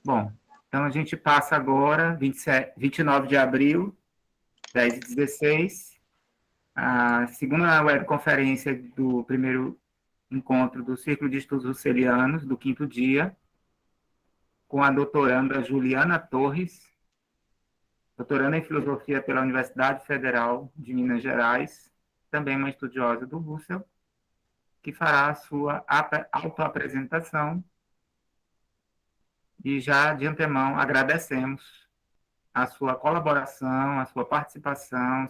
Bom, então a gente passa agora, 29 de abril, 10h16, a segunda webconferência do primeiro encontro do Círculo de Estudos Russelianos, do 5º dia, com a doutoranda Juliana Torres, doutoranda em Filosofia pela Universidade Federal de Minas Gerais, também uma estudiosa do Husserl, que fará a sua autoapresentação. E já de antemão agradecemos a sua colaboração, a sua participação,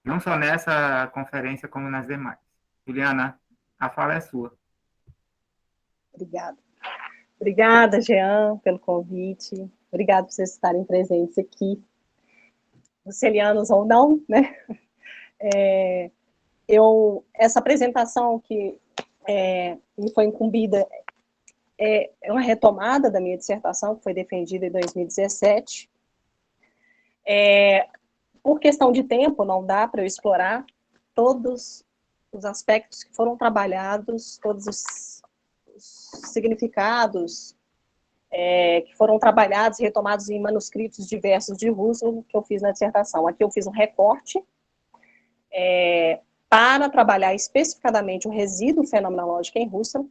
não só nessa conferência, como nas demais. Juliana, a fala é sua. Obrigada. Obrigada, Jean, pelo convite. Obrigada por vocês estarem presentes aqui, russelianos ou não, né? Essa apresentação que me foi incumbida é uma retomada da minha dissertação, que foi defendida em 2017. Por questão de tempo, não dá para eu explorar todos os aspectos que foram trabalhados, todos os significados que foram trabalhados e retomados em manuscritos diversos de Husserl, que eu fiz na dissertação. Aqui eu fiz um recorte para trabalhar especificadamente o resíduo fenomenológico em Husserl,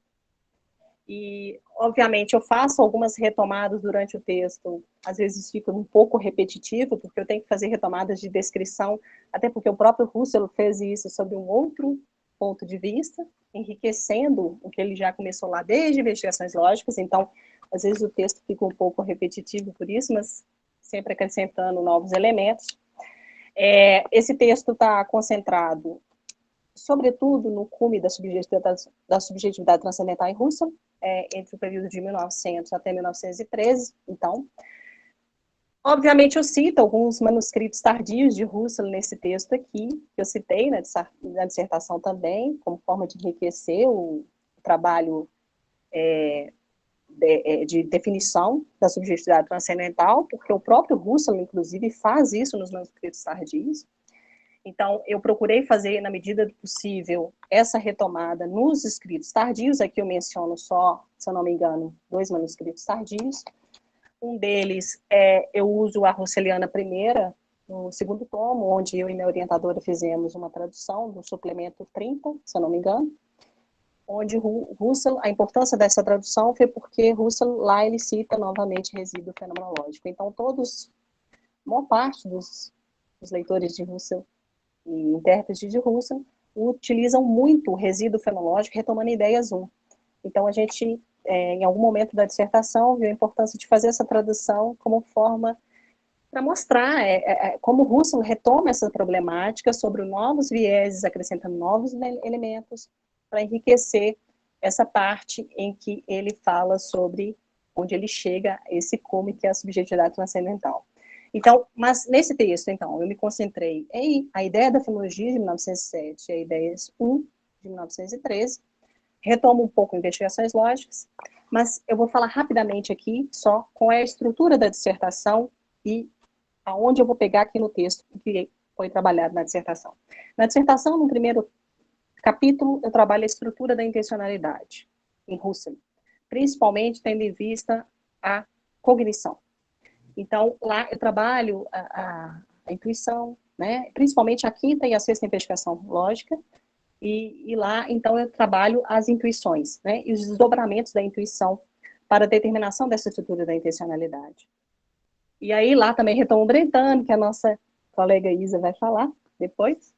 e, obviamente, eu faço algumas retomadas durante o texto, às vezes fica um pouco repetitivo, porque eu tenho que fazer retomadas de descrição, até porque o próprio Husserl fez isso sob um outro ponto de vista, enriquecendo o que ele já começou lá desde investigações lógicas, então, às vezes o texto fica um pouco repetitivo por isso, mas sempre acrescentando novos elementos. Esse texto está concentrado, sobretudo, no cume da subjetividade transcendental em Husserl, entre o período de 1900 até 1913, então. Obviamente, eu cito alguns manuscritos tardios de Husserl nesse texto aqui, que eu citei na dissertação também, como forma de enriquecer o trabalho de definição da subjetividade transcendental, porque o próprio Husserl, inclusive, faz isso nos manuscritos tardios. Então, eu procurei fazer, na medida do possível, essa retomada nos escritos tardios. Aqui eu menciono só, se eu não me engano, 2 manuscritos tardios. Um deles, eu uso a Russelliana primeira, no 2º tomo, onde eu e minha orientadora fizemos uma tradução do suplemento 30, se eu não me engano, onde Husserl, a importância dessa tradução foi porque Husserl, lá ele cita novamente resíduo fenomenológico. Então, a maior parte dos leitores de Husserl e intérpretes de Husserl utilizam muito o resíduo fenológico, retomando ideias 1. Então, a gente, em algum momento da dissertação, viu a importância de fazer essa tradução como forma para mostrar como Husserl retoma essa problemática sobre novos vieses, acrescentando novos elementos, para enriquecer essa parte em que ele fala sobre onde ele chega a esse cume que é a subjetividade transcendental. Então, mas nesse texto, então, eu me concentrei em a ideia da fenomenologia de 1907 e a ideias 1 de 1913, retomo um pouco investigações lógicas, mas eu vou falar rapidamente aqui só qual é a estrutura da dissertação e aonde eu vou pegar aqui no texto que foi trabalhado na dissertação. Na dissertação, no primeiro capítulo, eu trabalho a estrutura da intencionalidade em Husserl, principalmente tendo em vista a cognição. Então, lá eu trabalho a intuição, né? Principalmente a 5ª e a 6ª investigação lógica, e lá, então, eu trabalho as intuições, né? E os desdobramentos da intuição para a determinação dessa estrutura da intencionalidade. E aí, lá também retomo o Brentano, que a nossa colega Isa vai falar depois,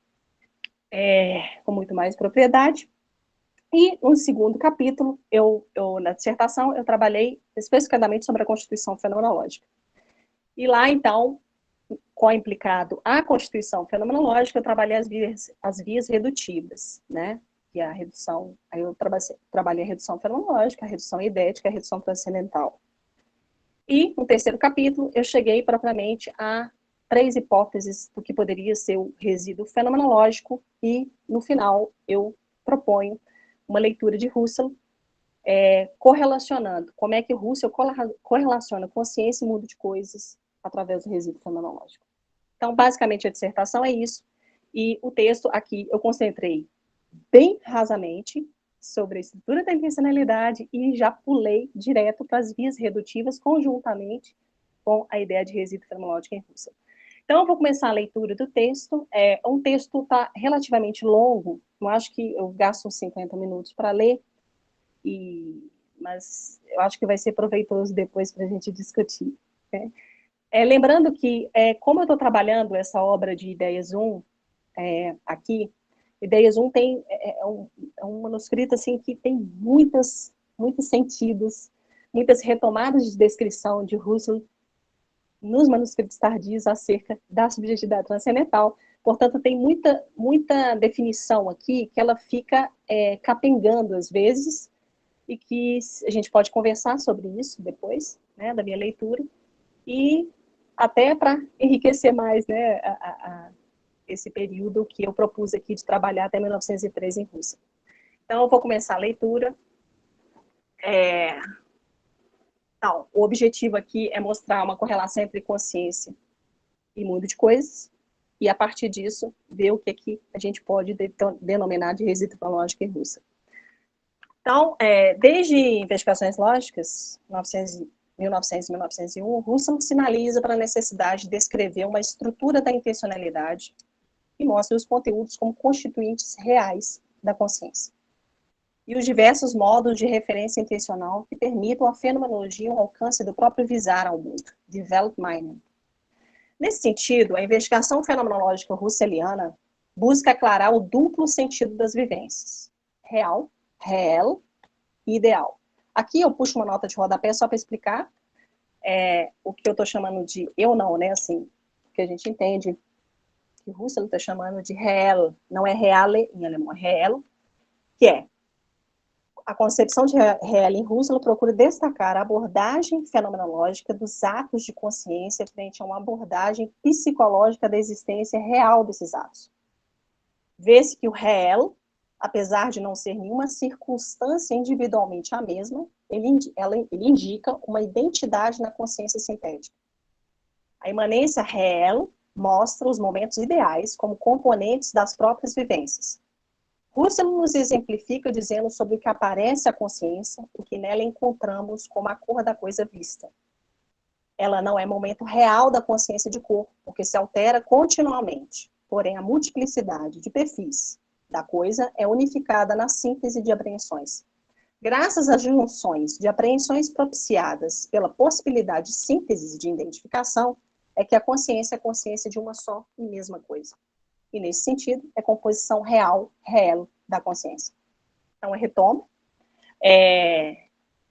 com muito mais propriedade. E no 2º capítulo, na dissertação, eu trabalhei especificadamente sobre a constituição fenomenológica. E lá, então, com implicado a constituição fenomenológica, eu trabalhei as vias redutivas, né? Que é a redução, aí eu trabalhei a redução fenomenológica, a redução idética, a redução transcendental. E, no 3º capítulo, eu cheguei propriamente a 3 hipóteses do que poderia ser o resíduo fenomenológico, e, no final, eu proponho uma leitura de Husserl, correlacionando como é que Husserl correlaciona consciência e mundo de coisas através do resíduo fenomenológico. Então, basicamente, a dissertação é isso, e o texto aqui eu concentrei bem rasamente, sobre a estrutura da intencionalidade e já pulei direto para as vias redutivas conjuntamente com a ideia de resíduo fenomenológico em Husserl. Então, eu vou começar a leitura do texto. Um texto está relativamente longo, eu acho que eu gasto uns 50 minutos para ler, mas eu acho que vai ser proveitoso depois para a gente discutir. Né? Lembrando que, como eu estou trabalhando essa obra de Ideias 1 aqui, Ideias 1 é um manuscrito assim, que tem muitos sentidos, muitas retomadas de descrição de Husserl nos manuscritos tardios acerca da subjetividade transcendental. Portanto, tem muita definição aqui que ela fica capengando às vezes, e que a gente pode conversar sobre isso depois, né, da minha leitura, e até para enriquecer mais, né, esse período que eu propus aqui de trabalhar até 1903 em Rússia. Então, eu vou começar a leitura. Então, o objetivo aqui é mostrar uma correlação entre consciência e mundo de coisas, e a partir disso, ver o que a gente pode denominar de resíduo fenomenológico em Husserl. Então, desde Investigações Lógicas, 1900 e 1901, Husserl sinaliza para a necessidade de descrever uma estrutura da intencionalidade e mostra os conteúdos como constituintes reais da consciência. E os diversos modos de referência intencional que permitam a fenomenologia um alcance do próprio visar ao mundo, de Weltmeinen. Nesse sentido, a investigação fenomenológica husserliana busca aclarar o duplo sentido das vivências, real, réel e ideal. Aqui eu puxo uma nota de rodapé só para explicar o que eu estou chamando de eu não, né, assim, que a gente entende que o Husserl está chamando de réel, não é reale em alemão, é réel, que é a concepção de réel em Husserl procura destacar a abordagem fenomenológica dos atos de consciência frente a uma abordagem psicológica da existência real desses atos. Vê-se que o réel, apesar de não ser nenhuma circunstância individualmente a mesma, ele indica uma identidade na consciência sintética. A imanência réel mostra os momentos ideais como componentes das próprias vivências. Husserl nos exemplifica dizendo sobre o que aparece à consciência, o que nela encontramos como a cor da coisa vista. Ela não é momento real da consciência de cor, porque se altera continuamente. Porém, a multiplicidade de perfis da coisa é unificada na síntese de apreensões. Graças às junções de apreensões propiciadas pela possibilidade de síntese de identificação, é que a consciência é consciência de uma só e mesma coisa. E, nesse sentido, é composição real, réel da consciência. Então, eu retomo.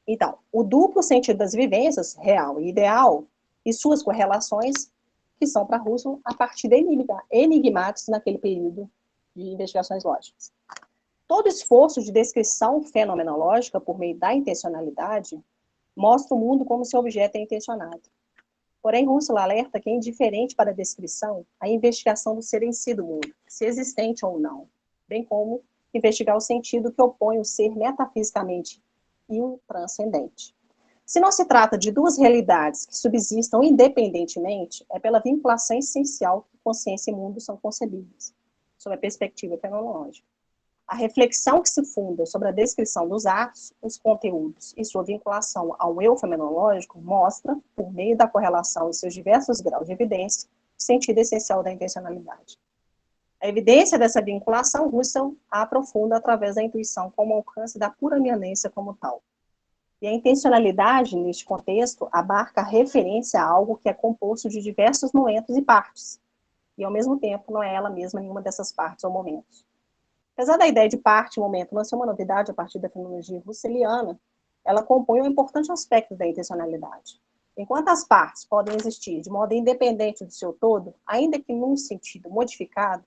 Então, o duplo sentido das vivências, real e ideal, e suas correlações, que são para Husserl a partir de enigmáticos naquele período de investigações lógicas. Todo esforço de descrição fenomenológica por meio da intencionalidade mostra o mundo como seu objeto é intencionado. Porém, Husserl alerta que é indiferente para a descrição a investigação do ser em si do mundo, se existente ou não, bem como investigar o sentido que opõe o ser metafisicamente e o transcendente. Se não se trata de duas realidades que subsistam independentemente, é pela vinculação essencial que consciência e mundo são concebidas, sob a perspectiva fenomenológica. A reflexão que se funda sobre a descrição dos atos, os conteúdos e sua vinculação ao eu fenomenológico mostra, por meio da correlação e seus diversos graus de evidência, o sentido essencial da intencionalidade. A evidência dessa vinculação, Husserl a aprofunda através da intuição como alcance da pura imanência como tal. E a intencionalidade, neste contexto, abarca a referência a algo que é composto de diversos momentos e partes, e ao mesmo tempo não é ela mesma nenhuma dessas partes ou momentos. Apesar da ideia de parte e momento não ser uma novidade a partir da fenomenologia husserliana, ela compõe um importante aspecto da intencionalidade. Enquanto as partes podem existir de modo independente do seu todo, ainda que num sentido modificado,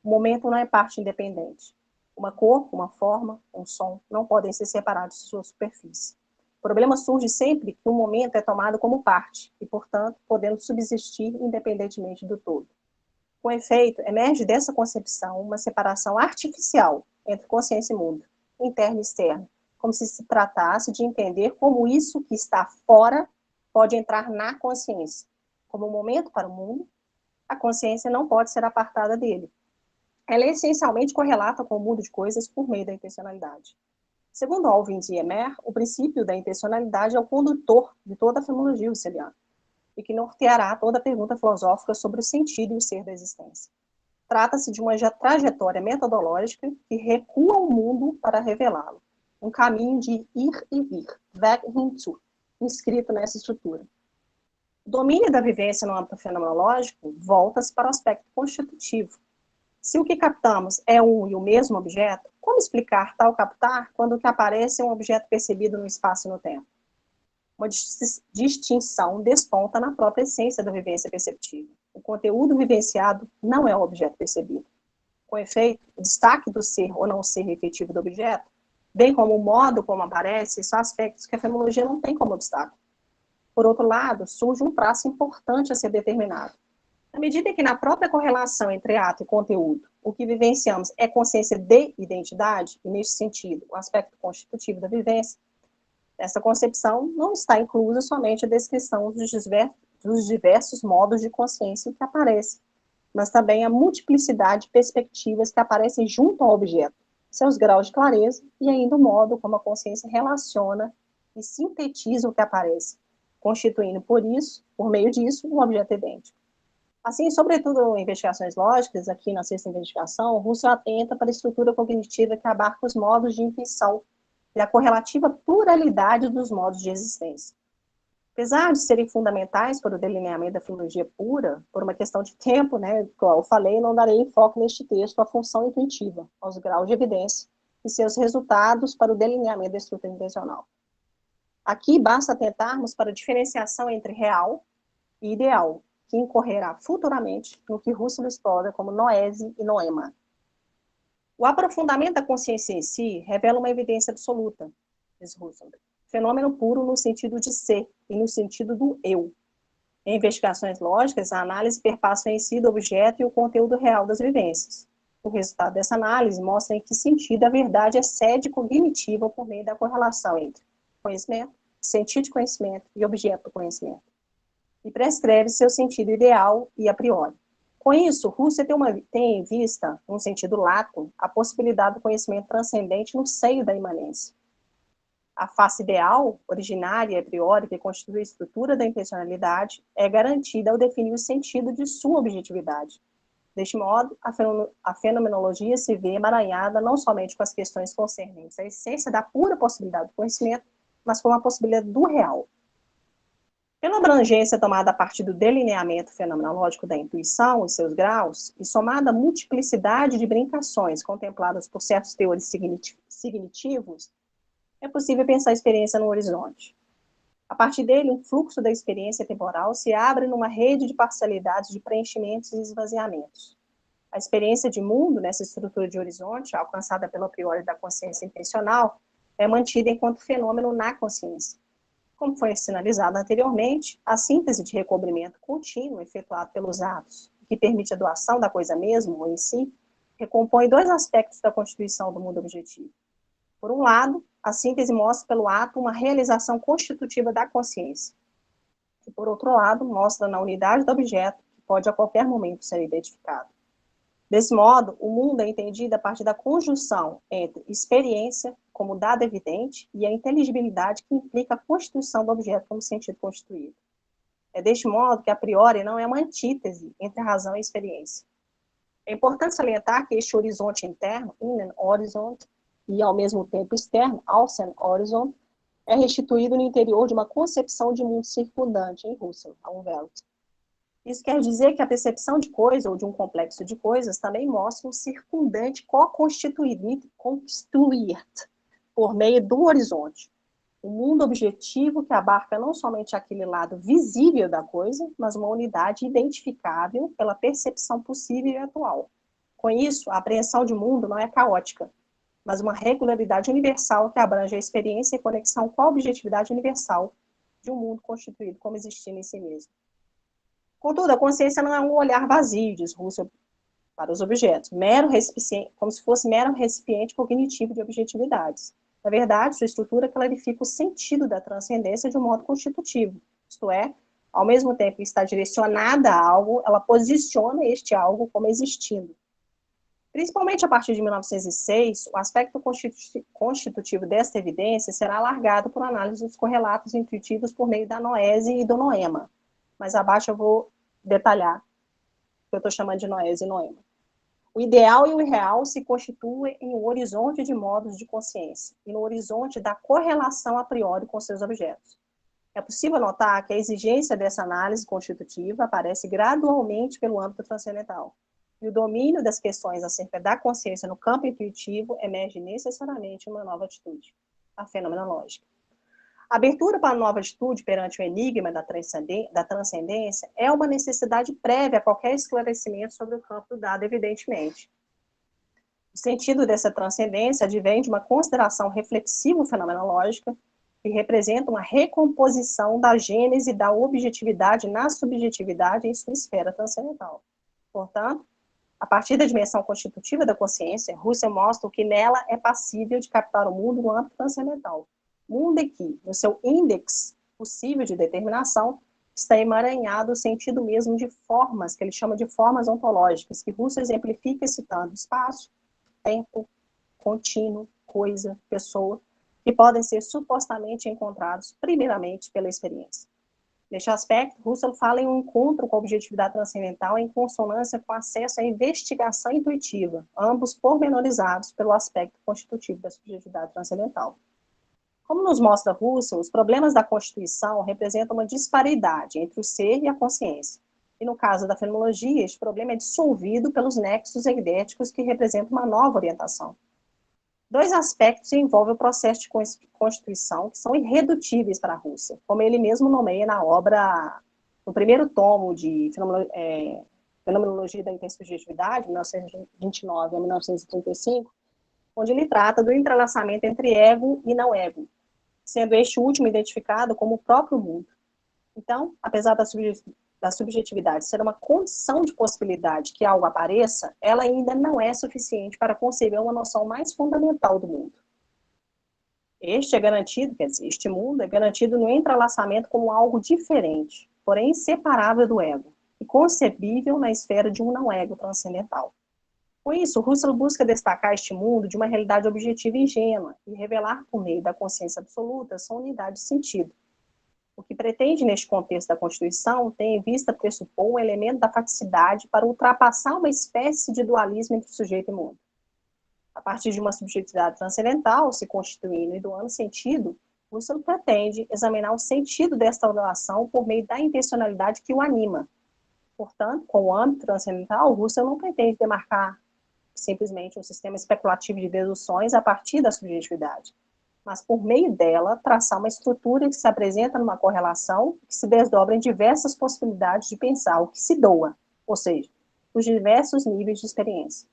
o momento não é parte independente. Uma cor, uma forma, um som não podem ser separados de sua superfície. O problema surge sempre que um momento é tomado como parte e, portanto, podendo subsistir independentemente do todo. Com efeito, emerge dessa concepção uma separação artificial entre consciência e mundo, interno e externo, como se se tratasse de entender como isso que está fora pode entrar na consciência. Como um momento para o mundo, a consciência não pode ser apartada dele. Ela é essencialmente correlata com o mundo de coisas por meio da intencionalidade. Segundo Alvin Ziemer, o princípio da intencionalidade é o condutor de toda a fenomenologia husserliana, e que norteará toda a pergunta filosófica sobre o sentido e o ser da existência. Trata-se de uma trajetória metodológica que recua o mundo para revelá-lo. Um caminho de ir e vir, weg hinzu, inscrito nessa estrutura. O domínio da vivência no âmbito fenomenológico volta-se para o aspecto constitutivo. Se o que captamos é um e o mesmo objeto, como explicar tal captar quando o que aparece é um objeto percebido no espaço e no tempo? Uma distinção desponta na própria essência da vivência perceptiva. O conteúdo vivenciado não é o objeto percebido. Com efeito, o destaque do ser ou não ser efetivo do objeto, bem como o modo como aparece, são aspectos que a fenomenologia não tem como obstáculo. Por outro lado, surge um traço importante a ser determinado. À medida que na própria correlação entre ato e conteúdo, o que vivenciamos é consciência de identidade, e neste sentido, o aspecto constitutivo da vivência, essa concepção não está inclusa somente a descrição dos diversos modos de consciência que aparecem, mas também a multiplicidade de perspectivas que aparecem junto ao objeto, seus graus de clareza e ainda o modo como a consciência relaciona e sintetiza o que aparece, constituindo, por meio disso, um objeto idêntico. Assim, sobretudo em investigações lógicas, aqui na sexta investigação, Husserl atenta para a estrutura cognitiva que abarca os modos de intuição e a correlativa pluralidade dos modos de existência. Apesar de serem fundamentais para o delineamento da filologia pura, por uma questão de tempo, como eu falei, não darei enfoque neste texto à função intuitiva, aos graus de evidência e seus resultados para o delineamento da estrutura intencional. Aqui basta atentarmos para a diferenciação entre real e ideal, que incorrerá futuramente no que Husserl explora como noese e noema. O aprofundamento da consciência em si revela uma evidência absoluta, diz Husserl. Fenômeno puro no sentido de ser e no sentido do eu. Em investigações lógicas, a análise perpassa em si do objeto e o conteúdo real das vivências. O resultado dessa análise mostra em que sentido a verdade é sede cognitiva por meio da correlação entre conhecimento, sentido de conhecimento e objeto do conhecimento. E prescreve seu sentido ideal e a priori. Com isso, Husserl tem em vista, num sentido lato, a possibilidade do conhecimento transcendente no seio da imanência. A face ideal, originária e a priori, que constitui a estrutura da intencionalidade, é garantida ao definir o sentido de sua objetividade. Deste modo, a fenomenologia se vê emaranhada não somente com as questões concernentes à essência da pura possibilidade do conhecimento, mas com a possibilidade do real. Pela abrangência tomada a partir do delineamento fenomenológico da intuição e seus graus, e somada à multiplicidade de brincações contempladas por certos teores signitivos, é possível pensar a experiência no horizonte. A partir dele, um fluxo da experiência temporal se abre numa rede de parcialidades de preenchimentos e esvaziamentos. A experiência de mundo, nessa estrutura de horizonte, alcançada pela priori da consciência intencional, é mantida enquanto fenômeno na consciência. Como foi sinalizado anteriormente, a síntese de recobrimento contínuo efetuado pelos atos, que permite a doação da coisa mesma, ou em si, recompõe dois aspectos da constituição do mundo objetivo. Por um lado, a síntese mostra pelo ato uma realização constitutiva da consciência. E, por outro lado, mostra na unidade do objeto, que pode a qualquer momento ser identificado. Desse modo, o mundo é entendido a partir da conjunção entre experiência, como dado evidente, e a inteligibilidade que implica a constituição do objeto como sentido constituído. É deste modo que, a priori, não é uma antítese entre a razão e a experiência. É importante salientar que este horizonte interno, innen horizont, e ao mesmo tempo externo, außen horizont, é restituído no interior de uma concepção de mundo circundante em Husserl, a Umwelt. Isso quer dizer que a percepção de coisa ou de um complexo de coisas também mostra um circundante co-constituído, por meio do horizonte. Um mundo objetivo que abarca não somente aquele lado visível da coisa, mas uma unidade identificável pela percepção possível e atual. Com isso, a apreensão de mundo não é caótica, mas uma regularidade universal que abrange a experiência e conexão com a objetividade universal de um mundo constituído como existindo em si mesmo. Contudo, a consciência não é um olhar vazio, diz Husserl, para os objetos, como se fosse mero recipiente cognitivo de objetividades. Na verdade, sua estrutura clarifica o sentido da transcendência de um modo constitutivo, isto é, ao mesmo tempo que está direcionada a algo, ela posiciona este algo como existindo. Principalmente a partir de 1906, o aspecto constitutivo desta evidência será alargado por análise dos correlatos intuitivos por meio da noese e do noema. Mais abaixo eu vou detalhar o que eu estou chamando de noese e noema. O ideal e o irreal se constituem em um horizonte de modos de consciência e no horizonte da correlação a priori com seus objetos. É possível notar que a exigência dessa análise constitutiva aparece gradualmente pelo âmbito transcendental. E o domínio das questões acerca da consciência no campo intuitivo emerge necessariamente uma nova atitude, a fenomenológica. A abertura para a nova atitude perante o enigma da transcendência é uma necessidade prévia a qualquer esclarecimento sobre o campo do dado, evidentemente. O sentido dessa transcendência advém de uma consideração reflexivo-fenomenológica que representa uma recomposição da gênese da objetividade na subjetividade em sua esfera transcendental. Portanto, a partir da dimensão constitutiva da consciência, Russell mostra o que nela é passível de captar o mundo no âmbito transcendental. Mundo em que, no seu índex possível de determinação, está emaranhado o sentido mesmo de formas, que ele chama de formas ontológicas, que Russell exemplifica citando espaço, tempo, contínuo, coisa, pessoa, que podem ser supostamente encontrados primeiramente pela experiência. Neste aspecto, Russell fala em um encontro com a objetividade transcendental em consonância com acesso à investigação intuitiva, ambos pormenorizados pelo aspecto constitutivo da subjetividade transcendental. Como nos mostra Russell, os problemas da Constituição representam uma disparidade entre o ser e a consciência. E no caso da fenomenologia, este problema é dissolvido pelos nexos eidéticos que representam uma nova orientação. Dois aspectos envolvem o processo de constituição que são irredutíveis para Russell, como ele mesmo nomeia na obra, no primeiro tomo de Fenomenologia da Intersubjetividade, 1929 a 1935, onde ele trata do entrelaçamento entre ego e não ego, sendo este último identificado como o próprio mundo. Então, apesar da subjetividade ser uma condição de possibilidade que algo apareça, ela ainda não é suficiente para conceber uma noção mais fundamental do mundo. Este mundo é garantido no entrelaçamento como algo diferente, porém inseparável do ego, e concebível na esfera de um não-ego transcendental. Com isso, Russell busca destacar este mundo de uma realidade objetiva e ingênua, e revelar por meio da consciência absoluta sua unidade de sentido. O que pretende, neste contexto da Constituição, tem em vista pressupor um elemento da faticidade para ultrapassar uma espécie de dualismo entre sujeito e mundo. A partir de uma subjetividade transcendental, se constituindo e doando sentido, Russell pretende examinar o sentido desta relação por meio da intencionalidade que o anima. Portanto, com o âmbito transcendental, Russell não pretende demarcar simplesmente um sistema especulativo de deduções a partir da subjetividade, mas por meio dela traçar uma estrutura que se apresenta numa correlação que se desdobra em diversas possibilidades de pensar o que se doa, ou seja, os diversos níveis de experiência.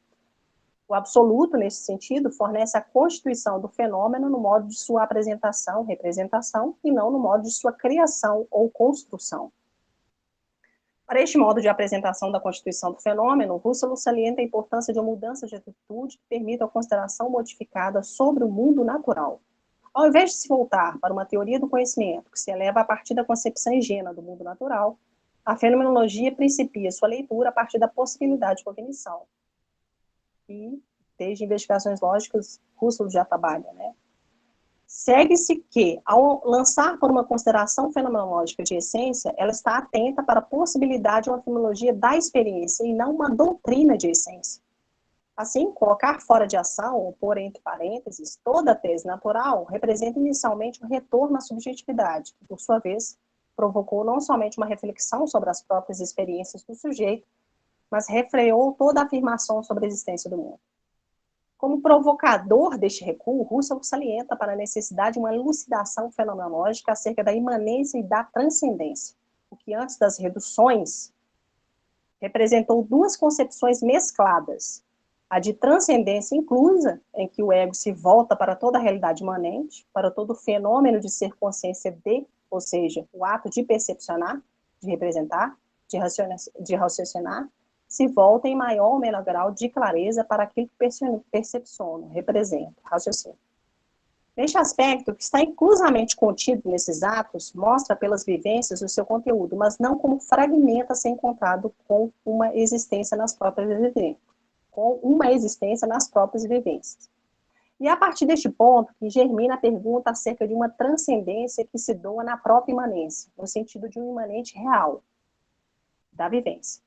O absoluto, nesse sentido, fornece a constituição do fenômeno no modo de sua apresentação, representação, e não no modo de sua criação ou construção. Para este modo de apresentação da constituição do fenômeno, Russell salienta a importância de uma mudança de atitude que permita a consideração modificada sobre o mundo natural. Ao invés de se voltar para uma teoria do conhecimento que se eleva a partir da concepção ingênua do mundo natural, a fenomenologia principia sua leitura a partir da possibilidade de cognição. E, desde investigações lógicas, Russell já trabalha, Segue-se que, ao lançar por uma consideração fenomenológica de essência, ela está atenta para a possibilidade de uma fenomenologia da experiência e não uma doutrina de essência. Assim, colocar fora de ação, ou pôr entre parênteses, toda a tese natural, representa inicialmente um retorno à subjetividade, que, por sua vez, provocou não somente uma reflexão sobre as próprias experiências do sujeito, mas refreou toda a afirmação sobre a existência do mundo. Como provocador deste recuo, Russell salienta para a necessidade de uma elucidação fenomenológica acerca da imanência e da transcendência, o que antes das reduções representou duas concepções mescladas, a de transcendência inclusa, em que o ego se volta para toda a realidade imanente, para todo o fenômeno de ser consciência de, ou seja, o ato de percepcionar, de representar, de raciocinar, se volta em maior ou menor grau de clareza para aquilo que percepciona, representa, raciocina. Neste aspecto, o que está inclusamente contido nesses atos mostra pelas vivências o seu conteúdo, mas não como fragmento a ser encontrado com uma existência nas próprias com uma existência nas próprias vivências. E é a partir deste ponto que germina a pergunta acerca de uma transcendência que se doa na própria imanência, no sentido de um imanente real da vivência.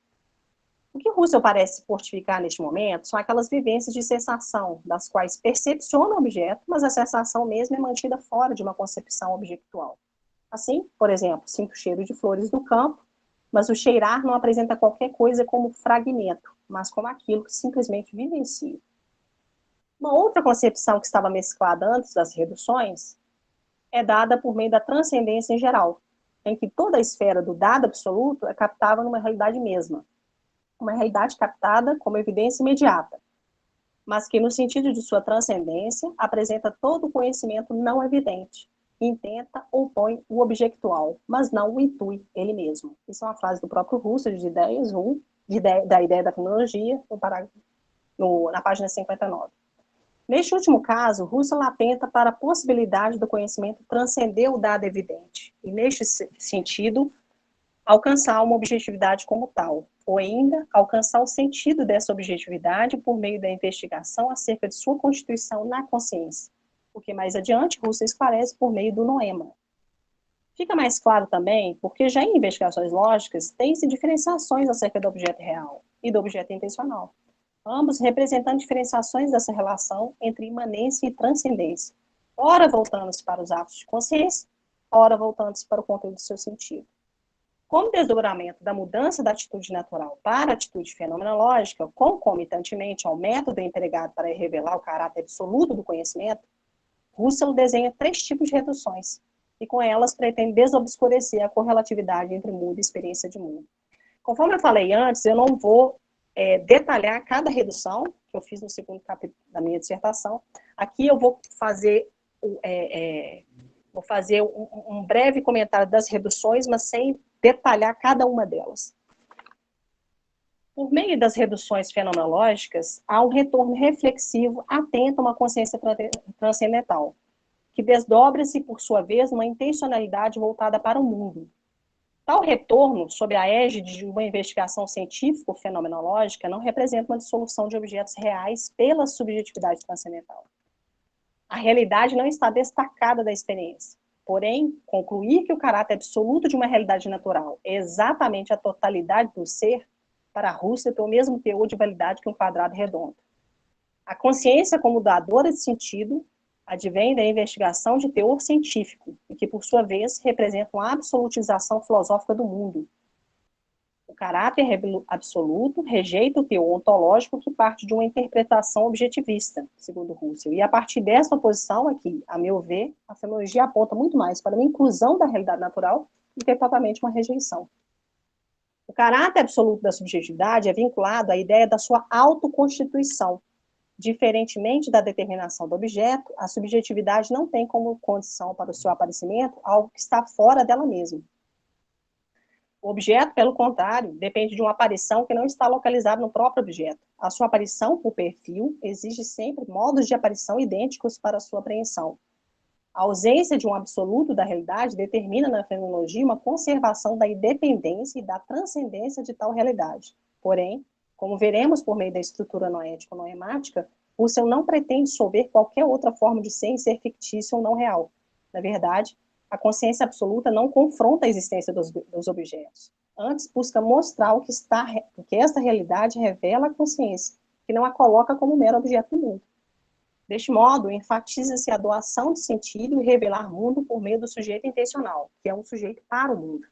O que Russell parece fortificar neste momento são aquelas vivências de sensação, das quais percepciona o objeto, mas a sensação mesmo é mantida fora de uma concepção objectual. Assim, por exemplo, sinto o cheiro de flores do campo, mas o cheirar não apresenta qualquer coisa como fragmento, mas como aquilo que simplesmente vivencio. Uma outra concepção que estava mesclada antes das reduções é dada por meio da transcendência em geral, em que toda a esfera do dado absoluto é captada numa realidade mesma, uma realidade captada como evidência imediata, mas que no sentido de sua transcendência apresenta todo o conhecimento não evidente, intenta ou põe o objectual, mas não o intui ele mesmo. Isso é uma frase do próprio Russell, de Ideias 1, da ideia da fenomenologia, na página 59. Neste último caso, Russell atenta para a possibilidade do conhecimento transcender o dado evidente, e neste sentido, alcançar uma objetividade como tal, ou ainda alcançar o sentido dessa objetividade por meio da investigação acerca de sua constituição na consciência, o que mais adiante Russell esclarece por meio do noema. Fica mais claro também porque já em investigações lógicas tem-se diferenciações acerca do objeto real e do objeto intencional, ambos representando diferenciações dessa relação entre imanência e transcendência, ora voltando-se para os atos de consciência, ora voltando-se para o conteúdo do seu sentido. Como desdobramento da mudança da atitude natural para a atitude fenomenológica, concomitantemente ao método empregado para revelar o caráter absoluto do conhecimento, Russell desenha 3 tipos de reduções, e com elas pretende desobscurecer a correlatividade entre mundo e experiência de mundo. Conforme eu falei antes, eu não vou detalhar cada redução que eu fiz no segundo capítulo da minha dissertação. Aqui eu vou fazer um breve comentário das reduções, mas sem detalhar cada uma delas. Por meio das reduções fenomenológicas, há um retorno reflexivo atento a uma consciência transcendental, que desdobra-se, por sua vez, numa intencionalidade voltada para o mundo. Tal retorno, sob a égide de uma investigação científico-fenomenológica, não representa uma dissolução de objetos reais pela subjetividade transcendental. A realidade não está destacada da experiência. Porém, concluir que o caráter absoluto de uma realidade natural é exatamente a totalidade do ser, para Russell tem o mesmo teor de validade que um quadrado redondo. A consciência como doadora de sentido advém da investigação de teor científico, e que, por sua vez, representa uma absolutização filosófica do mundo. O caráter absoluto rejeita o teor ontológico que parte de uma interpretação objetivista, segundo Russell. E a partir dessa oposição aqui, a meu ver, a fenomenologia aponta muito mais para uma inclusão da realidade natural do que propriamente uma rejeição. O caráter absoluto da subjetividade é vinculado à ideia da sua autoconstituição. Diferentemente da determinação do objeto, a subjetividade não tem como condição para o seu aparecimento algo que está fora dela mesma. O objeto, pelo contrário, depende de uma aparição que não está localizada no próprio objeto. A sua aparição por perfil exige sempre modos de aparição idênticos para a sua apreensão. A ausência de um absoluto da realidade determina na fenomenologia uma conservação da independência e da transcendência de tal realidade. Porém, como veremos por meio da estrutura noético-noemática, Russell não pretende dissolver qualquer outra forma de ser em ser fictício ou não real. Na verdade, a consciência absoluta não confronta a existência dos objetos. Antes, busca mostrar o que esta realidade revela à consciência, que não a coloca como mero objeto do mundo. Deste modo, enfatiza-se a doação de sentido e revelar mundo por meio do sujeito intencional, que é um sujeito para o mundo.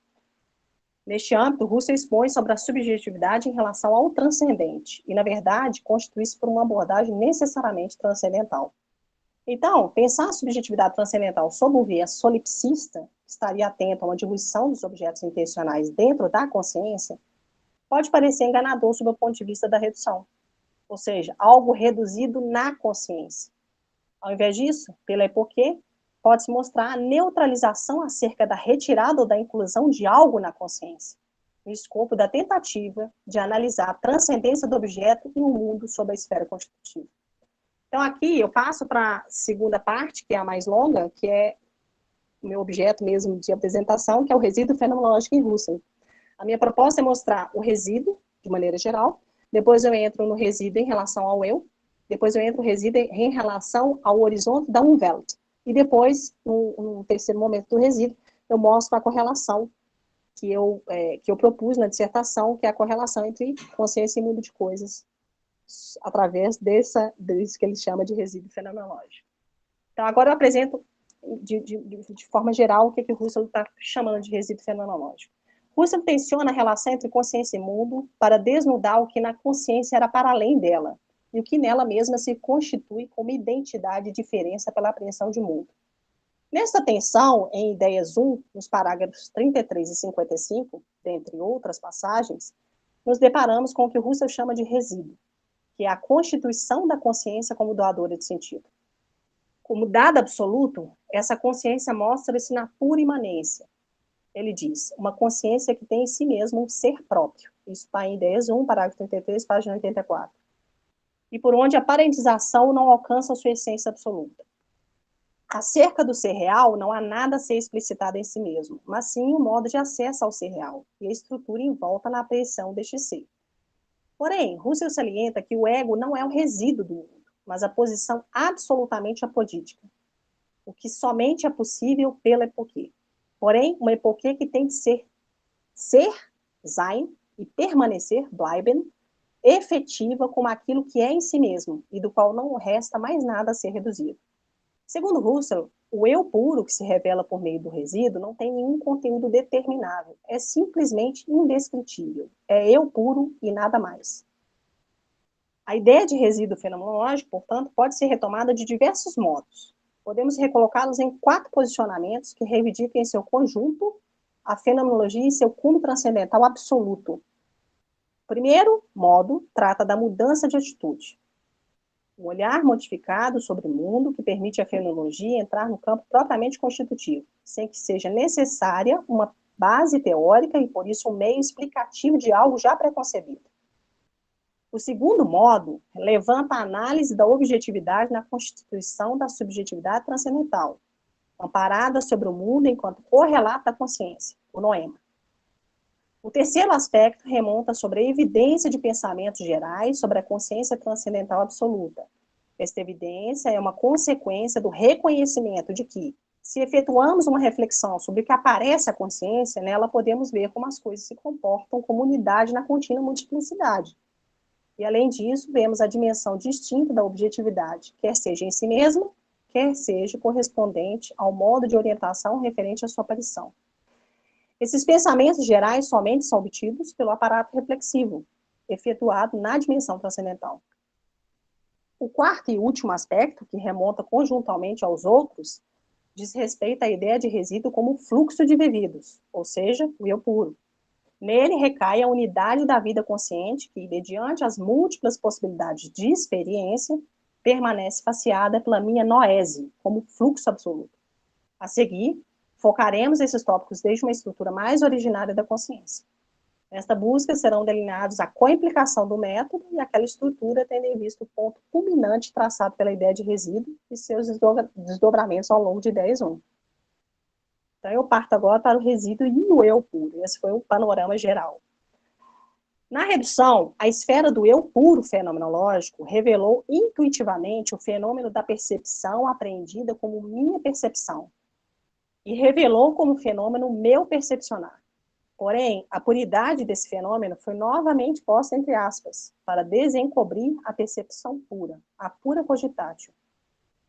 Neste âmbito, Russell expõe sobre a subjetividade em relação ao transcendente, e, na verdade, constitui-se por uma abordagem necessariamente transcendental. Então, pensar a subjetividade transcendental sob um viés solipsista, que estaria atento a uma diluição dos objetos intencionais dentro da consciência, pode parecer enganador sob o ponto de vista da redução, ou seja, algo reduzido na consciência. Ao invés disso, pela epoquê, pode-se mostrar a neutralização acerca da retirada ou da inclusão de algo na consciência, no escopo da tentativa de analisar a transcendência do objeto e o mundo sob a esfera constitutiva. Então, aqui eu passo para a segunda parte, que é a mais longa, que é o meu objeto mesmo de apresentação, que é o resíduo fenomenológico em Russell. A minha proposta é mostrar o resíduo, de maneira geral, depois eu entro no resíduo em relação ao eu, depois eu entro no resíduo em relação ao horizonte da Umwelt, e depois, no terceiro momento do resíduo, eu mostro a correlação que eu propus na dissertação, que é a correlação entre consciência e mundo de coisas, através disso que ele chama de resíduo fenomenológico. Então, agora eu apresento, de forma geral, o que o Husserl está chamando de resíduo fenomenológico. Husserl tensiona a relação entre consciência e mundo para desnudar o que na consciência era para além dela, e o que nela mesma se constitui como identidade e diferença pela apreensão de mundo. Nesta tensão, em Ideias 1, nos parágrafos 33 e 55, dentre outras passagens, nos deparamos com o que o Husserl chama de resíduo, que é a constituição da consciência como doadora de sentido. Como dado absoluto, essa consciência mostra-se na pura imanência. Ele diz, uma consciência que tem em si mesmo um ser próprio. Isso está em Ideias 1, parágrafo 33, página 84. E por onde a parentização não alcança a sua essência absoluta. Acerca do ser real, não há nada a ser explicitado em si mesmo, mas sim o modo de acesso ao ser real e a estrutura em volta na apreensão deste ser. Porém, Husserl salienta que o ego não é o resíduo do mundo, mas a posição absolutamente apodítica, o que somente é possível pela epoquê. Porém, uma epoquê que tem de ser, sein, e permanecer, bleiben, efetiva como aquilo que é em si mesmo, e do qual não resta mais nada a ser reduzido. Segundo Husserl, o eu puro que se revela por meio do resíduo não tem nenhum conteúdo determinável, é simplesmente indescritível, é eu puro e nada mais. A ideia de resíduo fenomenológico, portanto, pode ser retomada de diversos modos. Podemos recolocá-los em 4 posicionamentos que reivindicam em seu conjunto a fenomenologia e seu cunho transcendental absoluto. O primeiro modo trata da mudança de atitude. Um olhar modificado sobre o mundo que permite à fenomenologia entrar no campo propriamente constitutivo, sem que seja necessária uma base teórica e, por isso, um meio explicativo de algo já preconcebido. O segundo modo levanta a análise da objetividade na constituição da subjetividade transcendental, amparada sobre o mundo enquanto correlato da consciência, o noema. O terceiro aspecto remonta sobre a evidência de pensamentos gerais sobre a consciência transcendental absoluta. Esta evidência é uma consequência do reconhecimento de que, se efetuamos uma reflexão sobre o que aparece a consciência, nela podemos ver como as coisas se comportam como unidade na contínua multiplicidade. E, além disso, vemos a dimensão distinta da objetividade, quer seja em si mesma, quer seja correspondente ao modo de orientação referente à sua aparição. Esses pensamentos gerais somente são obtidos pelo aparato reflexivo, efetuado na dimensão transcendental. O quarto e último aspecto, que remonta conjuntamente aos outros, diz respeito à ideia de resíduo como fluxo de vividos, ou seja, o eu puro. Nele recai a unidade da vida consciente que, mediante as múltiplas possibilidades de experiência, permanece faceada pela minha noese, como fluxo absoluto. A seguir, focaremos esses tópicos desde uma estrutura mais originária da consciência. Nesta busca serão delineados a coimplicação do método e aquela estrutura tendo em vista o ponto culminante traçado pela ideia de resíduo e seus desdobramentos ao longo de Ideias 1. Então, eu parto agora para o resíduo e o eu puro. Esse foi o panorama geral. Na redução, a esfera do eu puro fenomenológico revelou intuitivamente o fenômeno da percepção apreendida como minha percepção, e revelou como fenômeno meu percepcionar. Porém, a puridade desse fenômeno foi novamente posta entre aspas, para desencobrir a percepção pura, a pura cogitatio.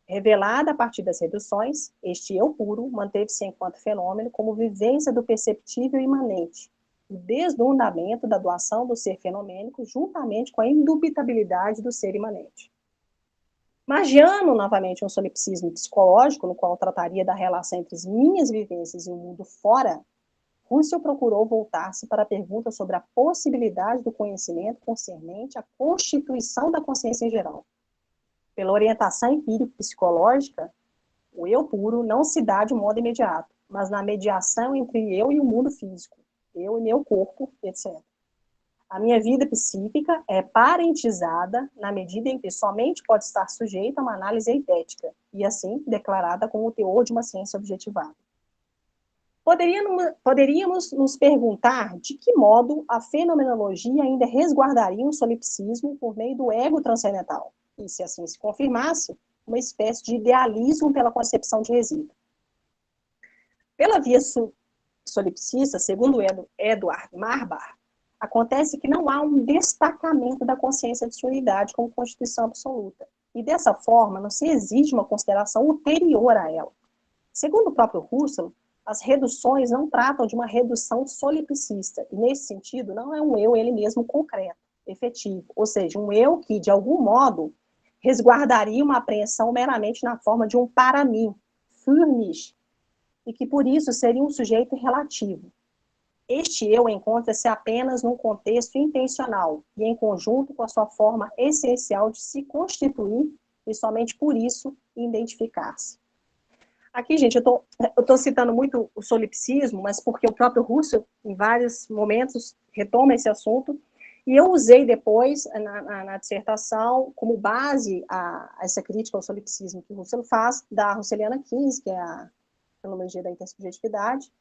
Revelada a partir das reduções, este eu puro manteve-se enquanto fenômeno como vivência do perceptível imanente, o desdobramento da doação do ser fenomênico juntamente com a indubitabilidade do ser imanente. Magiando novamente um solipsismo psicológico, no qual trataria da relação entre as minhas vivências e o mundo fora, Husserl procurou voltar-se para a pergunta sobre a possibilidade do conhecimento concernente à constituição da consciência em geral. Pela orientação empírico-psicológica, o eu puro não se dá de modo imediato, mas na mediação entre eu e o mundo físico, eu e meu corpo, etc. A minha vida psíquica é parentizada na medida em que somente pode estar sujeita a uma análise eidética, e assim declarada como o teor de uma ciência objetivada. Poderíamos nos perguntar de que modo a fenomenologia ainda resguardaria um solipsismo por meio do ego transcendental, e, se assim se confirmasse, uma espécie de idealismo pela concepção de resíduo. Pela via solipsista, segundo Eduard Marbar, acontece que não há um destacamento da consciência de sua unidade como constituição absoluta, e dessa forma não se exige uma consideração ulterior a ela. Segundo o próprio Husserl, as reduções não tratam de uma redução solipsista, e nesse sentido não é um eu ele mesmo concreto, efetivo, ou seja, um eu que, de algum modo, resguardaria uma apreensão meramente na forma de um para mim, für mich, e que por isso seria um sujeito relativo. Este eu encontra-se apenas num contexto intencional e em conjunto com a sua forma essencial de se constituir e somente por isso identificar-se. Aqui, gente, eu tô citando muito o solipsismo, mas porque o próprio Husserl, em vários momentos, retoma esse assunto, e eu usei depois, na dissertação, como base a essa crítica ao solipsismo que o Husserl faz, da Husserliana 15, que é a Fenomenologia da Intersubjetividade,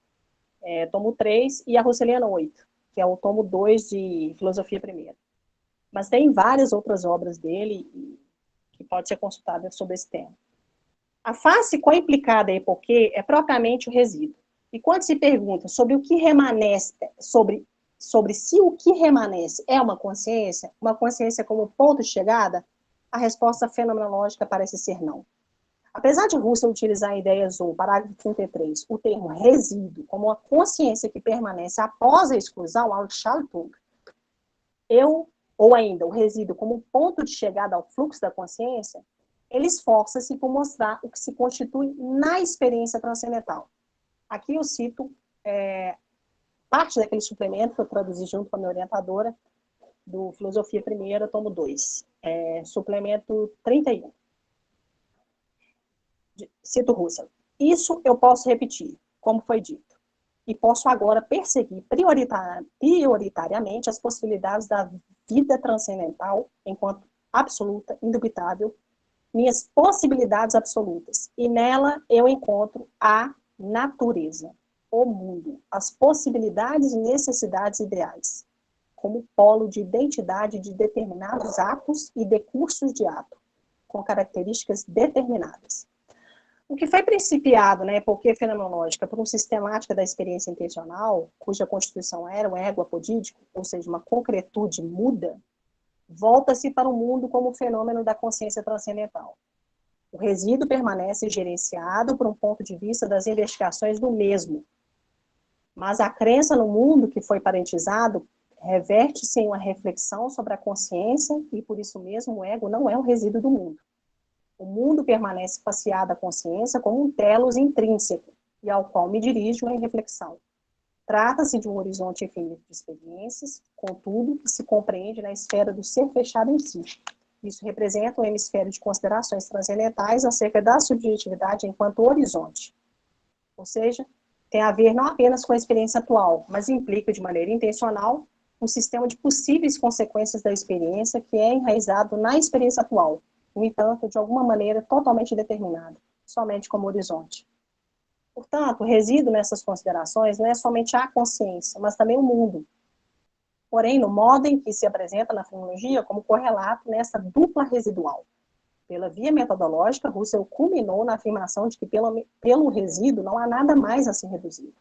tomo 3, e a Husserliana 8, que é o tomo 2 de Filosofia Primeira. Mas tem várias outras obras dele que pode ser consultada sobre esse tema. A face co-implicada à epoquê é propriamente o resíduo. E quando se pergunta sobre o que remanesce, sobre se o que remanesce é uma consciência como ponto de chegada, a resposta fenomenológica parece ser não. Apesar de Husserl utilizar em ideias ou parágrafo 33, o termo resíduo como uma consciência que permanece após a exclusão, Ausschaltung, ou ainda o resíduo como ponto de chegada ao fluxo da consciência, ele esforça-se por mostrar o que se constitui na experiência transcendental. Aqui eu cito parte daquele suplemento que eu traduzi junto com a minha orientadora, do Filosofia Primeira, tomo 2, suplemento 31. Cito Husserl. Isso eu posso repetir, como foi dito, e posso agora perseguir prioritariamente as possibilidades da vida transcendental enquanto absoluta, indubitável, minhas possibilidades absolutas. E nela eu encontro a natureza, o mundo, as possibilidades e necessidades ideais, como polo de identidade de determinados atos e decursos de ato, com características determinadas. O que foi principiado na epoquê fenomenológica por uma sistemática da experiência intencional, cuja constituição era um ego apodídico, ou seja, uma concretude muda, volta-se para o mundo como fenômeno da consciência transcendental. O resíduo permanece gerenciado por um ponto de vista das investigações do mesmo. Mas a crença no mundo que foi parentizado reverte-se em uma reflexão sobre a consciência e, por isso mesmo, o ego não é o resíduo do mundo. O mundo permanece faceado à consciência como um telos intrínseco e ao qual me dirijo em reflexão. Trata-se de um horizonte infinito de experiências, contudo, que se compreende na esfera do ser fechado em si. Isso representa um hemisfério de considerações transcendentais acerca da subjetividade enquanto horizonte. Ou seja, tem a ver não apenas com a experiência atual, mas implica de maneira intencional um sistema de possíveis consequências da experiência que é enraizado na experiência atual, no entanto, de alguma maneira totalmente determinada, somente como horizonte. Portanto, o resíduo nessas considerações não é somente a consciência, mas também o mundo. Porém, no modo em que se apresenta na fenomenologia como correlato nessa dupla residual. Pela via metodológica, Husserl culminou na afirmação de que pelo resíduo não há nada mais a ser reduzido.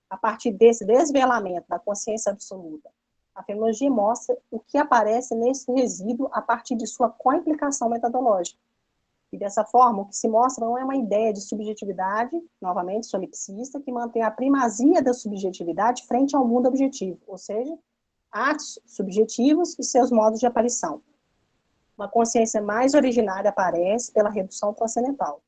A partir desse desvelamento da consciência absoluta, a fenomenologia mostra o que aparece nesse resíduo a partir de sua coimplicação metodológica. E dessa forma, o que se mostra não é uma ideia de subjetividade, novamente solipsista, que mantém a primazia da subjetividade frente ao mundo objetivo, ou seja, atos subjetivos e seus modos de aparição. Uma consciência mais originária aparece pela redução transcendental.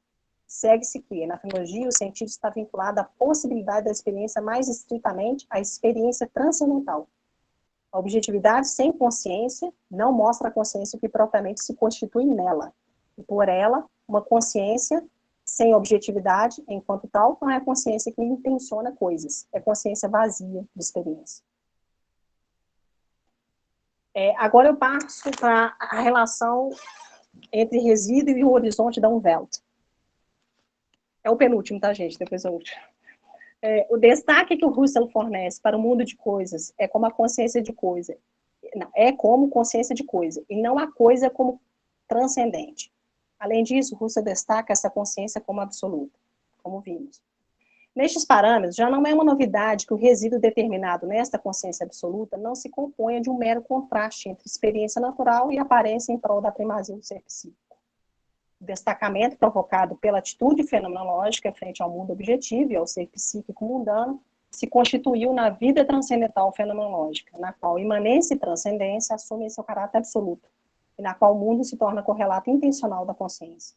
Segue-se que, na fenomenologia, o sentido está vinculado à possibilidade da experiência mais estritamente à experiência transcendental. A objetividade sem consciência não mostra a consciência que propriamente se constitui nela. E por ela, uma consciência sem objetividade, enquanto tal, não é a consciência que intenciona coisas, é consciência vazia de experiência. Agora eu passo para a relação entre resíduo e o horizonte da Umwelt. É o penúltimo, tá, gente? Depois é o último. O destaque que o Husserl fornece para o mundo de coisas é como a consciência de coisa. Não, é como consciência de coisa, e não a coisa como transcendente. Além disso, Husserl destaca essa consciência como absoluta, como vimos. Nestes parâmetros, já não é uma novidade que o resíduo determinado nesta consciência absoluta não se componha de um mero contraste entre experiência natural e aparência em prol da primazia do ser psíquico. O destacamento provocado pela atitude fenomenológica frente ao mundo objetivo e ao ser psíquico mundano se constituiu na vida transcendental fenomenológica, na qual imanência e transcendência assumem seu caráter absoluto, e na qual o mundo se torna correlato intencional da consciência.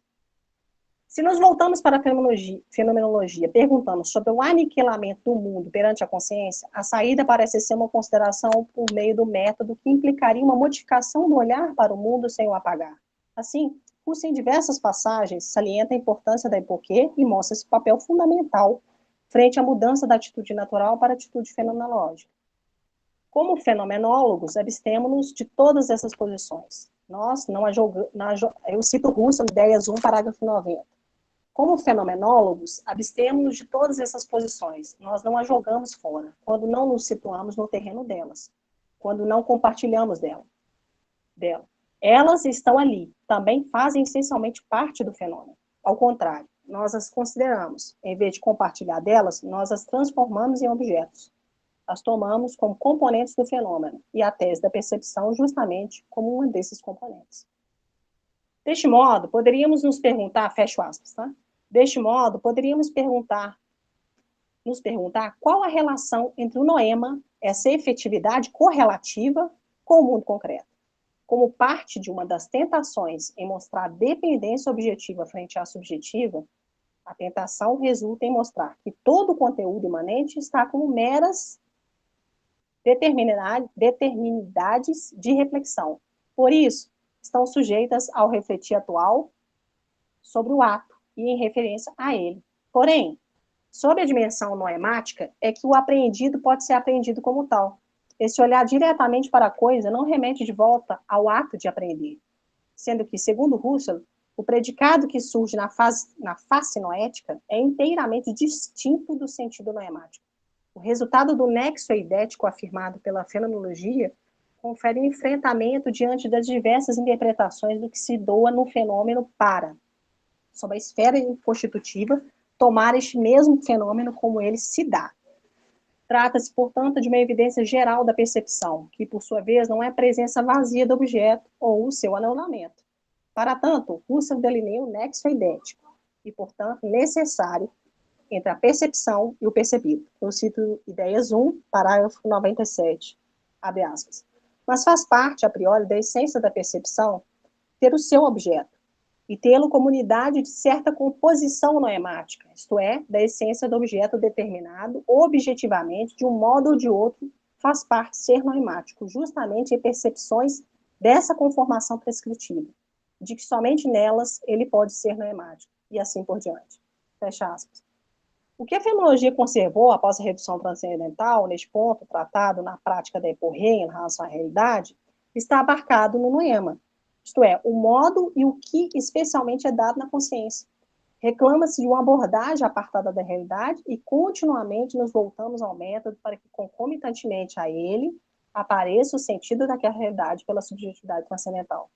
Se nos voltamos para a fenomenologia, perguntamos sobre o aniquilamento do mundo perante a consciência, a saída parece ser uma consideração por meio do método que implicaria uma modificação do olhar para o mundo sem o apagar. Assim, Husserl, em diversas passagens, salienta a importância da epoquê e mostra esse papel fundamental frente à mudança da atitude natural para a atitude fenomenológica. Como fenomenólogos, abstemos-nos de todas essas posições. Nós não a julgamos, eu cito Husserl, Ideias 1, parágrafo 90. Como fenomenólogos, abstemos-nos de todas essas posições. Nós não a jogamos fora, quando não nos situamos no terreno delas, quando não compartilhamos dela. Elas estão ali, também fazem essencialmente parte do fenômeno. Ao contrário, nós as consideramos, em vez de compartilhar delas, nós as transformamos em objetos. As tomamos como componentes do fenômeno, e a tese da percepção justamente como um desses componentes. Deste modo, poderíamos nos perguntar, fecho aspas, tá? Deste modo, poderíamos nos perguntar qual a relação entre o noema, essa efetividade correlativa, com o mundo concreto. Como parte de uma das tentações em mostrar a dependência objetiva frente à subjetiva, a tentação resulta em mostrar que todo o conteúdo imanente está como meras determinidades de reflexão. Por isso, estão sujeitas ao refletir atual sobre o ato e em referência a ele. Porém, sob a dimensão noemática, é que o apreendido pode ser apreendido como tal. Esse olhar diretamente para a coisa não remete de volta ao ato de apreender, sendo que, segundo Husserl, o predicado que surge na face noética é inteiramente distinto do sentido noemático. O resultado do nexo eidético afirmado pela fenomenologia confere um enfrentamento diante das diversas interpretações do que se doa no fenômeno para, sob a esfera constitutiva, tomar este mesmo fenômeno como ele se dá. Trata-se, portanto, de uma evidência geral da percepção, que, por sua vez, não é a presença vazia do objeto ou o seu anulamento. Para tanto, Husserl delineia o nexo eidético e, portanto, necessário entre a percepção e o percebido. Eu cito Ideias 1, parágrafo 97, abre aspas. Mas faz parte, a priori, da essência da percepção ter o seu objeto e tê-lo como unidade de certa composição noemática, isto é, da essência do objeto determinado objetivamente, de um modo ou de outro, faz parte ser noemático, justamente em percepções dessa conformação prescritiva, de que somente nelas ele pode ser noemático, e assim por diante. Fecha aspas. O que a fenomenologia conservou após a redução transcendental, neste ponto tratado na prática da eporrê em relação à realidade, está abarcado no noema, isto é, o modo e o que especialmente é dado na consciência. Reclama-se de uma abordagem apartada da realidade e continuamente nos voltamos ao método para que, concomitantemente a ele, apareça o sentido daquela realidade pela subjetividade transcendental.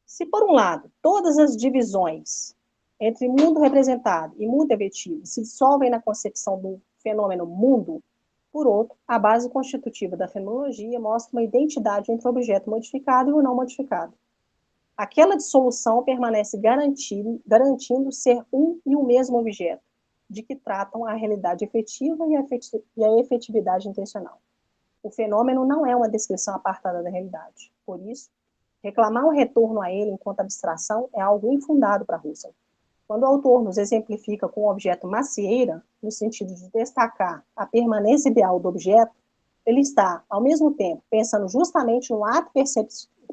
Se, por um lado, todas as divisões entre mundo representado e mundo efetivo se dissolvem na concepção do fenômeno mundo, por outro, a base constitutiva da fenomenologia mostra uma identidade entre o objeto modificado e o não modificado. Aquela dissolução permanece garantindo ser um e o mesmo objeto, de que tratam a realidade efetiva e a efetividade intencional. O fenômeno não é uma descrição apartada da realidade. Por isso, reclamar um retorno a ele enquanto abstração é algo infundado para Husserl. Quando o autor nos exemplifica com o objeto macieira, no sentido de destacar a permanência ideal do objeto, ele está, ao mesmo tempo, pensando justamente no ato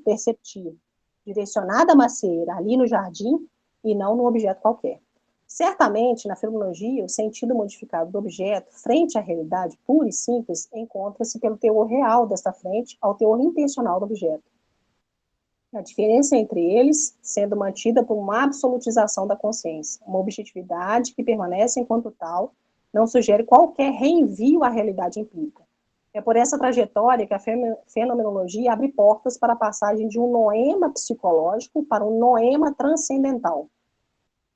perceptivo, direcionado à macieira, ali no jardim, e não no objeto qualquer. Certamente, na fenomenologia, o sentido modificado do objeto, frente à realidade pura e simples, encontra-se pelo teor real desta frente ao teor intencional do objeto. A diferença entre eles sendo mantida por uma absolutização da consciência, uma objetividade que permanece enquanto tal, não sugere qualquer reenvio à realidade empírica. É por essa trajetória que a fenomenologia abre portas para a passagem de um noema psicológico para um noema transcendental.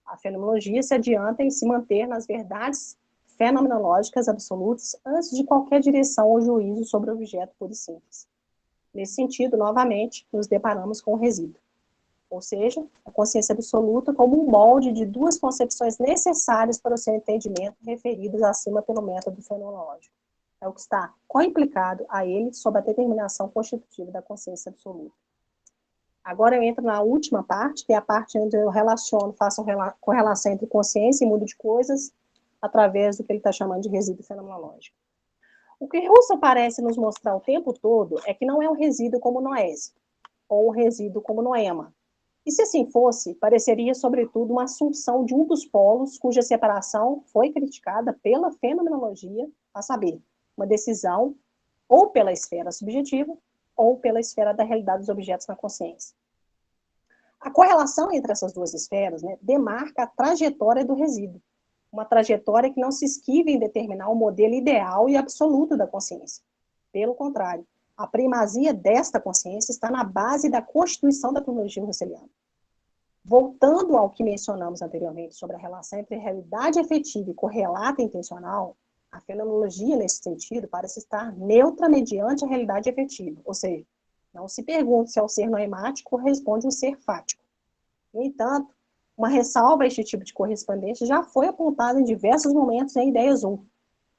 A fenomenologia se adianta em se manter nas verdades fenomenológicas absolutas antes de qualquer direção ou juízo sobre o objeto puro e simples. Nesse sentido, novamente, nos deparamos com o resíduo, ou seja, a consciência absoluta como um molde de duas concepções necessárias para o seu entendimento referidas acima pelo método fenomenológico. É o que está co-implicado a ele sob a determinação constitutiva da consciência absoluta. Agora eu entro na última parte, que é a parte onde eu faço correlação entre consciência e mundo de coisas, através do que ele está chamando de resíduo fenomenológico. O que Russell parece nos mostrar o tempo todo é que não é um resíduo como noese, ou um resíduo como noema. E se assim fosse, pareceria, sobretudo, uma assunção de um dos polos cuja separação foi criticada pela fenomenologia, a saber, uma decisão ou pela esfera subjetiva ou pela esfera da realidade dos objetos na consciência. A correlação entre essas duas esferas, né, demarca a trajetória do resíduo, uma trajetória que não se esquiva em determinar o modelo ideal e absoluto da consciência. Pelo contrário, a primazia desta consciência está na base da constituição da cronologia russeliana. Voltando ao que mencionamos anteriormente sobre a relação entre realidade efetiva e correlata intencional, a fenomenologia, nesse sentido, parece estar neutra mediante a realidade efetiva, ou seja, não se pergunta se ao ser noemático corresponde um ser fático. No entanto, uma ressalva a este tipo de correspondência já foi apontada em diversos momentos em Ideias 1,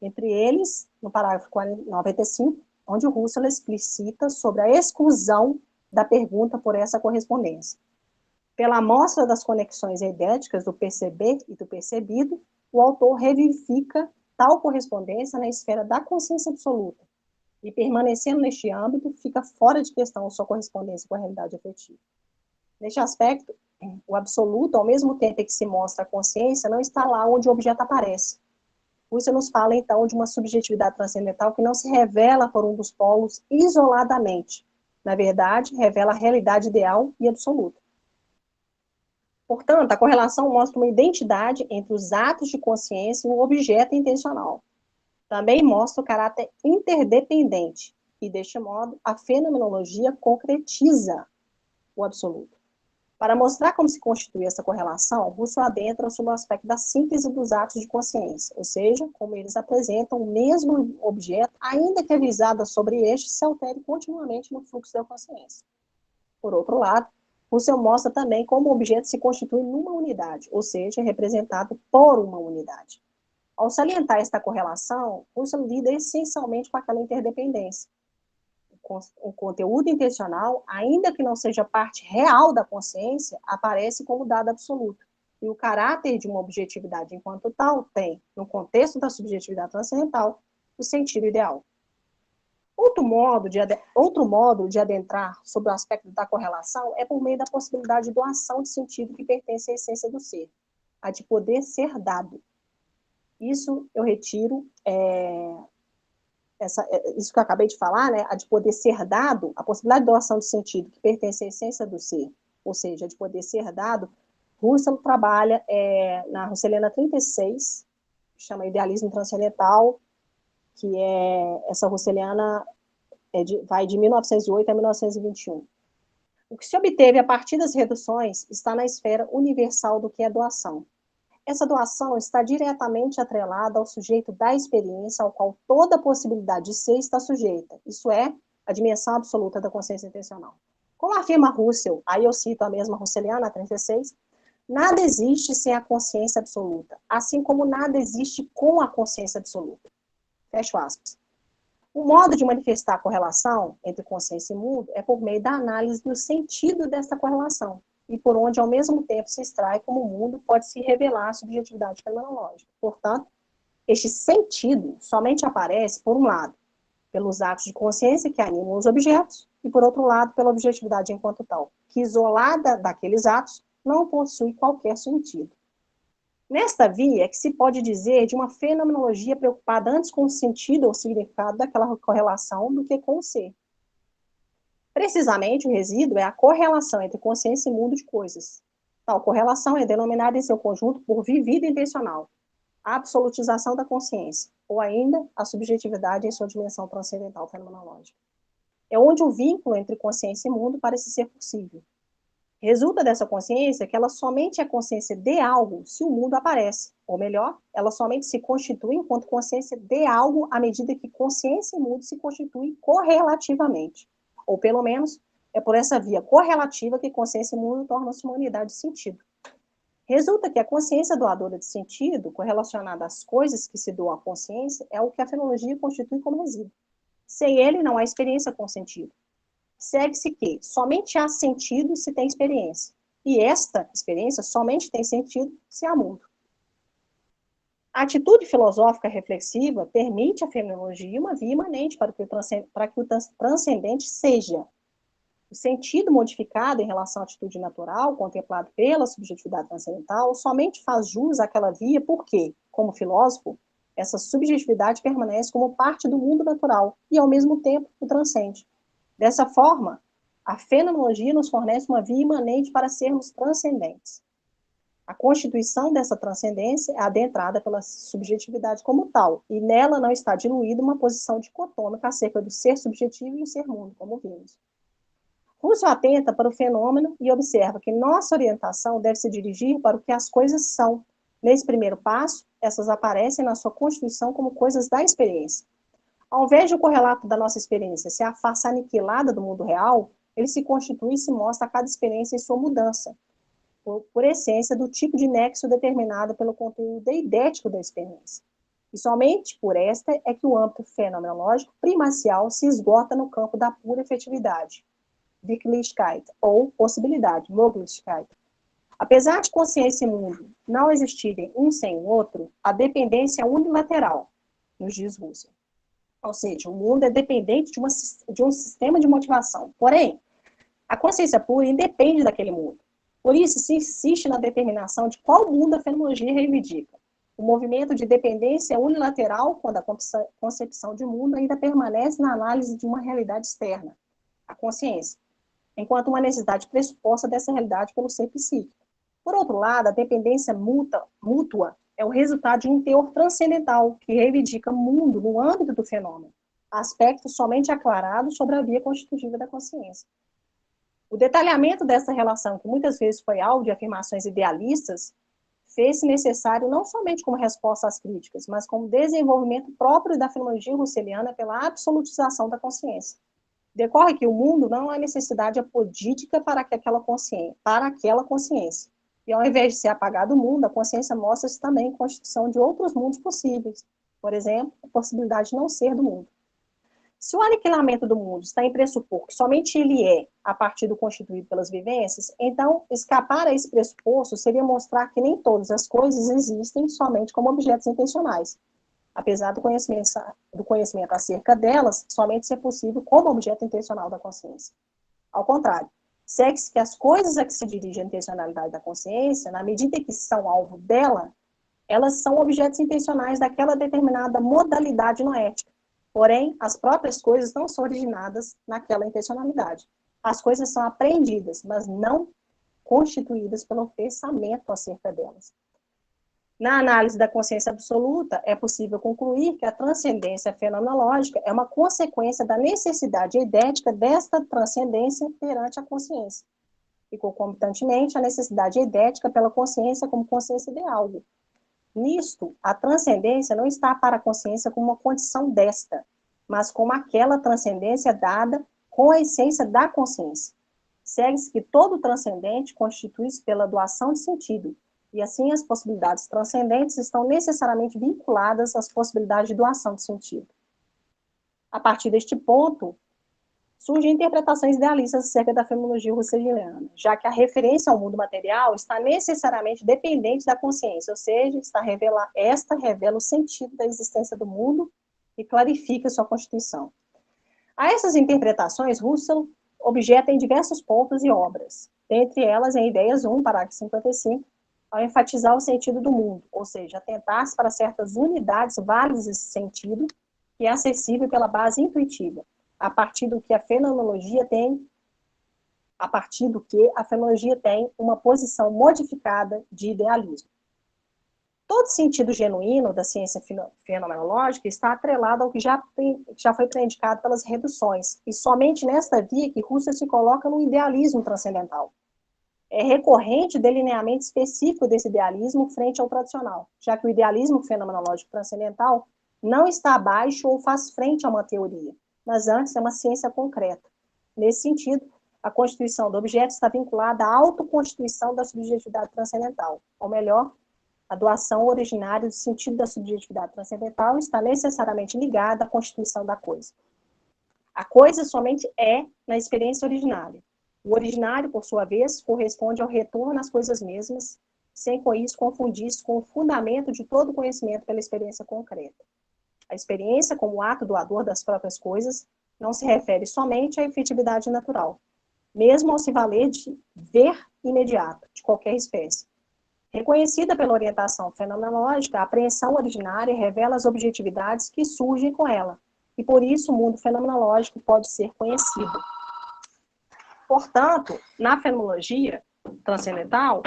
entre eles, no parágrafo 95, onde o Russell explicita sobre a exclusão da pergunta por essa correspondência. Pela amostra das conexões eidéticas do perceber e do percebido, o autor revivifica tal correspondência na esfera da consciência absoluta, e permanecendo neste âmbito, fica fora de questão sua correspondência com a realidade efetiva. Neste aspecto, o absoluto, ao mesmo tempo em que se mostra a consciência, não está lá onde o objeto aparece. Isso nos fala, então, de uma subjetividade transcendental que não se revela por um dos polos isoladamente. Na verdade, revela a realidade ideal e absoluta. Portanto, a correlação mostra uma identidade entre os atos de consciência e o objeto intencional. Também mostra o caráter interdependente, e, deste modo, a fenomenologia concretiza o absoluto. Para mostrar como se constitui essa correlação, Russell adentra sobre o aspecto da síntese dos atos de consciência, ou seja, como eles apresentam o mesmo objeto, ainda que a visada sobre este se altere continuamente no fluxo da consciência. Por outro lado, Russell mostra também como o objeto se constitui numa unidade, ou seja, representado por uma unidade. Ao salientar esta correlação, Russell lida essencialmente com aquela interdependência. O conteúdo intencional, ainda que não seja parte real da consciência, aparece como dado absoluto. E o caráter de uma objetividade enquanto tal tem, no contexto da subjetividade transcendental, o sentido ideal. Outro modo de adentrar sobre o aspecto da correlação é por meio da possibilidade de doação de sentido que pertence à essência do ser, a de poder ser dado. Isso eu retiro, isso que eu acabei de falar, né, a de poder ser dado, a possibilidade de doação de sentido que pertence à essência do ser, ou seja, a de poder ser dado, Russell trabalha na Russeliana 36, chama Idealismo Transcendental, que essa Russeliana vai de 1908 a 1921. O que se obteve a partir das reduções está na esfera universal do que é doação. Essa doação está diretamente atrelada ao sujeito da experiência, ao qual toda possibilidade de ser está sujeita, isso é, a dimensão absoluta da consciência intencional. Como afirma Russell, aí eu cito a mesma Russeliana, 36, nada existe sem a consciência absoluta, assim como nada existe com a consciência absoluta. Fecho aspas. O modo de manifestar a correlação entre consciência e mundo é por meio da análise do sentido dessa correlação, e por onde, ao mesmo tempo, se extrai como o mundo pode se revelar a subjetividade fenomenológica. Portanto, este sentido somente aparece, por um lado, pelos atos de consciência que animam os objetos, e, por outro lado, pela objetividade enquanto tal, que, isolada daqueles atos, não possui qualquer sentido. Nesta via é que se pode dizer de uma fenomenologia preocupada antes com o sentido ou significado daquela correlação do que com o ser. Precisamente, o resíduo é a correlação entre consciência e mundo de coisas. Tal correlação é denominada em seu conjunto por vivida intencional. a absolutização da consciência, ou ainda a subjetividade em sua dimensão transcendental fenomenológica. É onde o vínculo entre consciência e mundo parece ser possível. Resulta dessa consciência que ela somente é consciência de algo se o mundo aparece, ou melhor, ela somente se constitui enquanto consciência de algo à medida que consciência e mundo se constituem correlativamente, ou pelo menos é por essa via correlativa que consciência e mundo tornam-se uma unidade de sentido. Resulta que a consciência doadora de sentido, correlacionada às coisas que se doam à consciência, é o que a fenomenologia constitui como resíduo. Sem ele, não há experiência com sentido. Segue-se que somente há sentido se tem experiência. E esta experiência somente tem sentido se há mundo. A atitude filosófica reflexiva permite à fenomenologia uma via imanente para que o transcendente seja. O sentido modificado em relação à atitude natural, contemplado pela subjetividade transcendental, somente faz jus àquela via porque, como filósofo, essa subjetividade permanece como parte do mundo natural e, ao mesmo tempo, o transcende. Dessa forma, a fenomenologia nos fornece uma via imanente para sermos transcendentes. A constituição dessa transcendência é adentrada pela subjetividade como tal, e nela não está diluída uma posição dicotômica acerca do ser subjetivo e o ser mundo, como vimos. Russell atenta para o fenômeno e observa que nossa orientação deve se dirigir para o que as coisas são. Nesse primeiro passo, essas aparecem na sua constituição como coisas da experiência. Ao invés de o correlato da nossa experiência ser a face aniquilada do mundo real, ele se constitui e se mostra a cada experiência em sua mudança, por essência do tipo de nexo determinado pelo conteúdo eidético da experiência. E somente por esta é que o âmbito fenomenológico primacial se esgota no campo da pura efetividade, Wirklichkeit, ou possibilidade, Möglichkeit. Apesar de consciência e mundo não existirem um sem o outro, a dependência é unilateral, nos diz Russell. Ou seja, o mundo é dependente de um sistema de motivação. Porém, a consciência pura independe daquele mundo. Por isso, se insiste na determinação de qual mundo a fenomenologia reivindica. O movimento de dependência é unilateral quando a concepção de mundo ainda permanece na análise de uma realidade externa, a consciência, enquanto uma necessidade pressuposta dessa realidade pelo ser psíquico. Por outro lado, a dependência mútua é o resultado de um teor transcendental que reivindica mundo no âmbito do fenômeno, aspecto somente aclarado sobre a via constitutiva da consciência. O detalhamento dessa relação, que muitas vezes foi alvo de afirmações idealistas, fez-se necessário não somente como resposta às críticas, mas como desenvolvimento próprio da fenomenologia russeliana pela absolutização da consciência. Decorre que o mundo não é necessidade apodítica para aquela consciência. E ao invés de ser apagado o mundo, a consciência mostra-se também constituição de outros mundos possíveis. Por exemplo, a possibilidade de não ser do mundo. Se o aniquilamento do mundo está em pressupor que somente ele é a partir do constituído pelas vivências, então escapar a esse pressuposto seria mostrar que nem todas as coisas existem somente como objetos intencionais, apesar do conhecimento acerca delas somente ser possível como objeto intencional da consciência. Ao contrário, segue-se que as coisas a que se dirige a intencionalidade da consciência, na medida que são alvo dela, elas são objetos intencionais daquela determinada modalidade noética. Porém, as próprias coisas não são originadas naquela intencionalidade. As coisas são apreendidas, mas não constituídas pelo pensamento acerca delas. Na análise da consciência absoluta, é possível concluir que a transcendência fenomenológica é uma consequência da necessidade eidética desta transcendência perante a consciência, e concomitantemente a necessidade eidética pela consciência como consciência de algo. Nisto, a transcendência não está para a consciência como uma condição desta, mas como aquela transcendência dada com a essência da consciência. Segue-se que todo transcendente constitui-se pela doação de sentido, e assim as possibilidades transcendentes estão necessariamente vinculadas às possibilidades de doação de sentido. A partir deste ponto, surgem interpretações idealistas acerca da fenomenologia russeliana, já que a referência ao mundo material está necessariamente dependente da consciência, ou seja, esta revela o sentido da existência do mundo e clarifica sua constituição. A essas interpretações, Russell objeta em diversos pontos e obras, dentre elas em Ideias 1, parágrafo 55, ao enfatizar o sentido do mundo, ou seja, atentar-se para certas unidades válidas desse sentido, que é acessível pela base intuitiva, a partir do que a fenomenologia tem uma posição modificada de idealismo. Todo sentido genuíno da ciência fenomenológica está atrelado ao que já foi predicado pelas reduções, e somente nesta via que Husserl se coloca no idealismo transcendental. É recorrente o delineamento específico desse idealismo frente ao tradicional, já que o idealismo fenomenológico transcendental não está abaixo ou faz frente a uma teoria, mas antes é uma ciência concreta. Nesse sentido, a constituição do objeto está vinculada à autoconstituição da subjetividade transcendental, ou melhor, a doação originária do sentido da subjetividade transcendental está necessariamente ligada à constituição da coisa. A coisa somente é na experiência originária. O originário, por sua vez, corresponde ao retorno às coisas mesmas, sem com isso confundir-se com o fundamento de todo conhecimento pela experiência concreta. A experiência, como ato doador das próprias coisas, não se refere somente à efetividade natural, mesmo ao se valer de ver imediato, de qualquer espécie. Reconhecida pela orientação fenomenológica, a apreensão originária revela as objetividades que surgem com ela, e por isso o mundo fenomenológico pode ser conhecido. Portanto, na fenomenologia transcendental,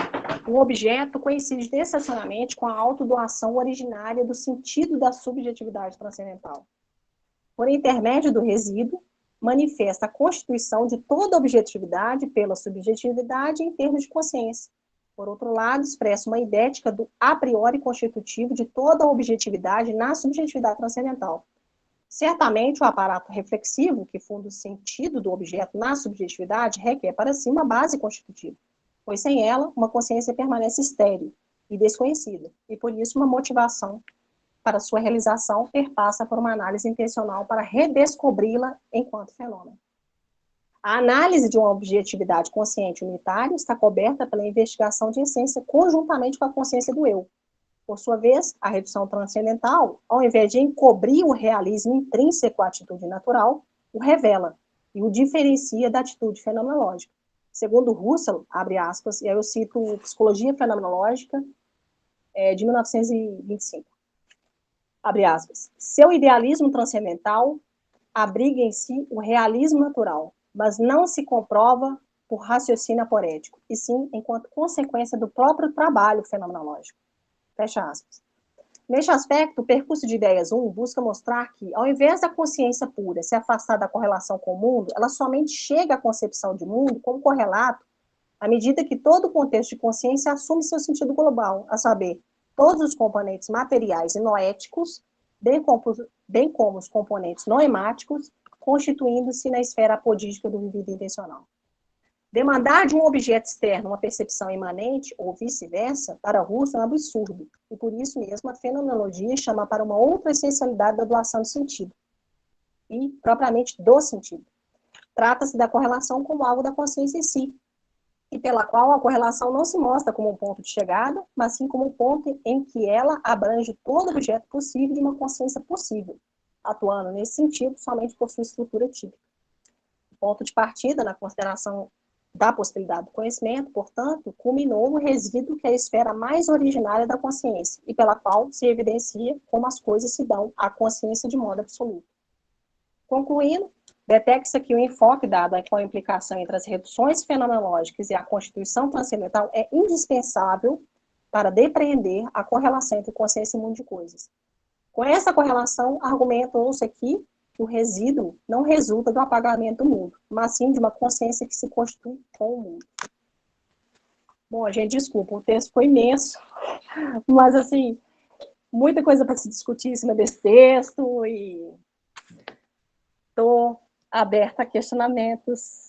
o objeto coincide necessariamente com a autodoação originária do sentido da subjetividade transcendental. Por intermédio do resíduo, manifesta a constituição de toda objetividade pela subjetividade em termos de consciência. Por outro lado, expressa uma idética do a priori constitutivo de toda a objetividade na subjetividade transcendental. Certamente, o aparato reflexivo, que funda o sentido do objeto na subjetividade, requer para si uma base constitutiva, pois sem ela, uma consciência permanece estéril e desconhecida, e por isso uma motivação para sua realização perpassa por uma análise intencional para redescobri-la enquanto fenômeno. A análise de uma objetividade consciente unitária está coberta pela investigação de essência conjuntamente com a consciência do eu. Por sua vez, a redução transcendental, ao invés de encobrir o realismo intrínseco à atitude natural, o revela e o diferencia da atitude fenomenológica. Segundo Husserl, abre aspas, e aí eu cito Psicologia Fenomenológica, de 1925, abre aspas, seu idealismo transcendental abriga em si o realismo natural, mas não se comprova por raciocínio aporético, e sim enquanto consequência do próprio trabalho fenomenológico. Fecha aspas. Neste aspecto, o percurso de ideias 1 busca mostrar que, ao invés da consciência pura se afastar da correlação com o mundo, ela somente chega à concepção de mundo como correlato à medida que todo o contexto de consciência assume seu sentido global, a saber, todos os componentes materiais e noéticos, bem como os componentes noemáticos, constituindo-se na esfera apodística do vivido intencional. Demandar de um objeto externo uma percepção imanente, ou vice-versa, para Husserl é um absurdo, e por isso mesmo a fenomenologia chama para uma outra essencialidade da doação de sentido, e propriamente do sentido. Trata-se da correlação como algo da consciência em si, e pela qual a correlação não se mostra como um ponto de chegada, mas sim como um ponto em que ela abrange todo objeto possível de uma consciência possível, atuando nesse sentido somente por sua estrutura típica. O ponto de partida na consideração da possibilidade do conhecimento, portanto, culminou no resíduo que é a esfera mais originária da consciência, e pela qual se evidencia como as coisas se dão à consciência de modo absoluto. Concluindo, detecta-se que o enfoque dado com a implicação entre as reduções fenomenológicas e a constituição transcendental é indispensável para depreender a correlação entre consciência e mundo de coisas. Com essa correlação, argumentam-se aqui que o resíduo não resulta do apagamento do mundo, mas sim de uma consciência que se constitui com o mundo. Bom, gente, desculpa, o texto foi imenso, mas, assim, muita coisa para se discutir em cima desse texto, e estou aberta a questionamentos.